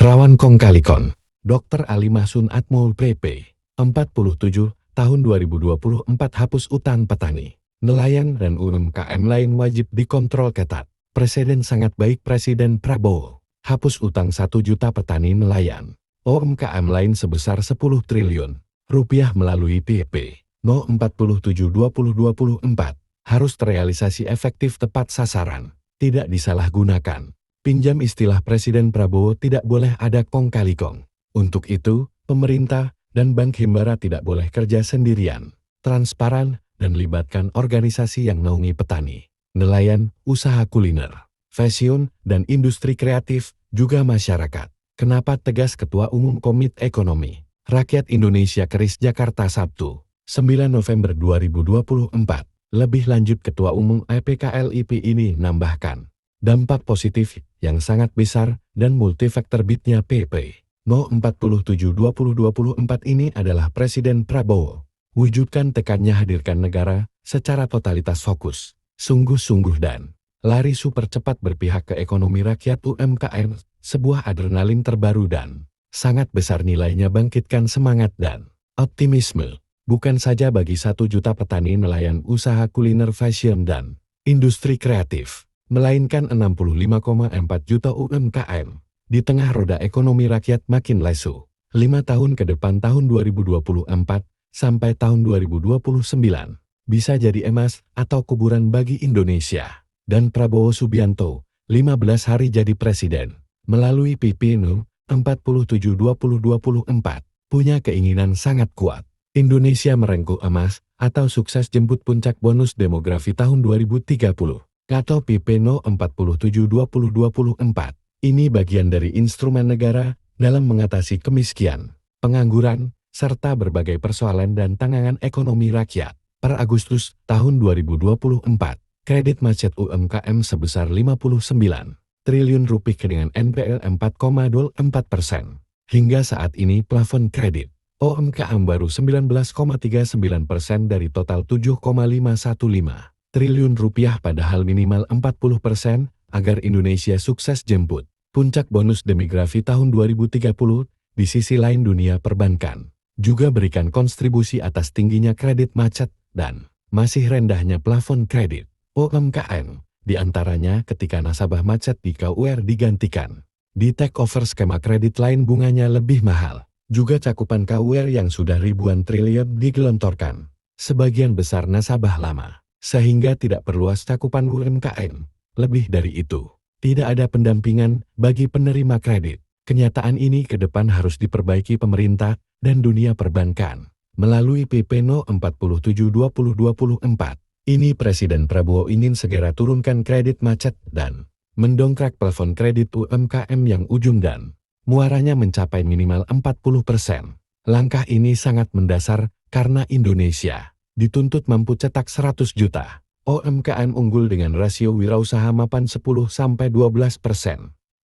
Rawan kong kali kon. Dr. Ali Mahsun Atmul PP, 47, tahun 2024 hapus utang petani, nelayan dan UMKM lain wajib dikontrol ketat. Presiden sangat baik Presiden Prabowo, hapus utang 1 juta petani nelayan, UMKM lain sebesar 10 triliun rupiah melalui PP No 47/2024, harus terrealisasi efektif tepat sasaran, tidak disalahgunakan. Pinjam istilah Presiden Prabowo, tidak boleh ada kong kali kong. Untuk itu, pemerintah dan Bank Himbara tidak boleh kerja sendirian, transparan, dan libatkan organisasi yang naungi petani, nelayan, usaha kuliner, fashion, dan industri kreatif, juga masyarakat. Kenapa tegas Ketua Umum Komite Ekonomi Rakyat Indonesia Keris Jakarta Sabtu, 9 November 2024. Lebih lanjut, Ketua Umum APKLIP ini nambahkan, dampak positif yang sangat besar dan multifaktor bitnya PP No 47/2024 ini adalah Presiden Prabowo wujudkan tekannya hadirkan negara secara totalitas fokus, sungguh-sungguh dan lari super cepat berpihak ke ekonomi rakyat UMKM, sebuah adrenalin terbaru dan sangat besar nilainya, bangkitkan semangat dan optimisme, bukan saja bagi 1 juta petani nelayan usaha kuliner fashion dan industri kreatif, melainkan 65,4 juta UMKM. Di tengah roda ekonomi rakyat makin lesu, 5 tahun ke depan tahun 2024 sampai tahun 2029 bisa jadi emas atau kuburan bagi Indonesia. Dan Prabowo Subianto, 15 hari jadi presiden, melalui PP No 47/2024, punya keinginan sangat kuat. Indonesia merengkuh emas atau sukses jemput puncak bonus demografi tahun 2030. Atau PP No 47/2024. Ini bagian dari instrumen negara dalam mengatasi kemiskinan, pengangguran, serta berbagai persoalan dan tantangan ekonomi rakyat. Per Agustus tahun 2024, kredit macet UMKM sebesar 59 triliun rupiah dengan NPL 4,04%. Hingga saat ini plafon kredit UMKM baru 19,39% dari total 7,515 triliun rupiah, padahal minimal 40% agar Indonesia sukses jemput puncak bonus demografi tahun 2030. Di sisi lain, dunia perbankan juga berikan kontribusi atas tingginya kredit macet dan masih rendahnya plafon kredit UMKM, di antaranya ketika nasabah macet di KUR digantikan di take over skema kredit lain bunganya lebih mahal. Juga cakupan KUR yang sudah ribuan triliun digelontorkan sebagian besar nasabah lama, sehingga tidak perluas cakupan UMKM. Lebih dari itu, tidak ada pendampingan bagi penerima kredit. Kenyataan ini ke depan harus diperbaiki pemerintah dan dunia perbankan melalui PP No 47/2024. Ini Presiden Prabowo ingin segera turunkan kredit macet dan mendongkrak plafon kredit UMKM yang ujung dan muaranya mencapai minimal 40%. Langkah ini sangat mendasar karena Indonesia dituntut mampu cetak 100 juta UMKM unggul dengan rasio wirausaha mapan 10-12%.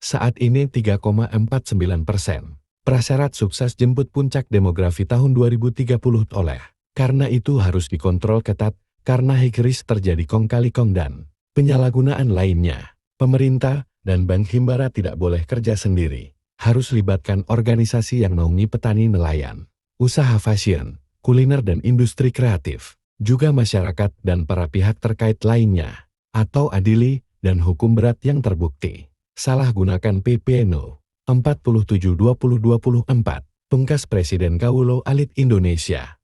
Saat ini 3,49%. Prasyarat sukses jemput puncak demografi tahun 2030 oleh karena itu harus dikontrol ketat, karena hikris terjadi kong kali kong dan penyalahgunaan lainnya. Pemerintah dan Bank Himbara tidak boleh kerja sendiri, harus libatkan organisasi yang naungi petani nelayan, usaha fashion, kuliner dan industri kreatif, juga masyarakat dan para pihak terkait lainnya, atau adili dan hukum berat yang terbukti salah gunakan PP No 47/2024, pungkas Presiden Kawulo Alit Indonesia.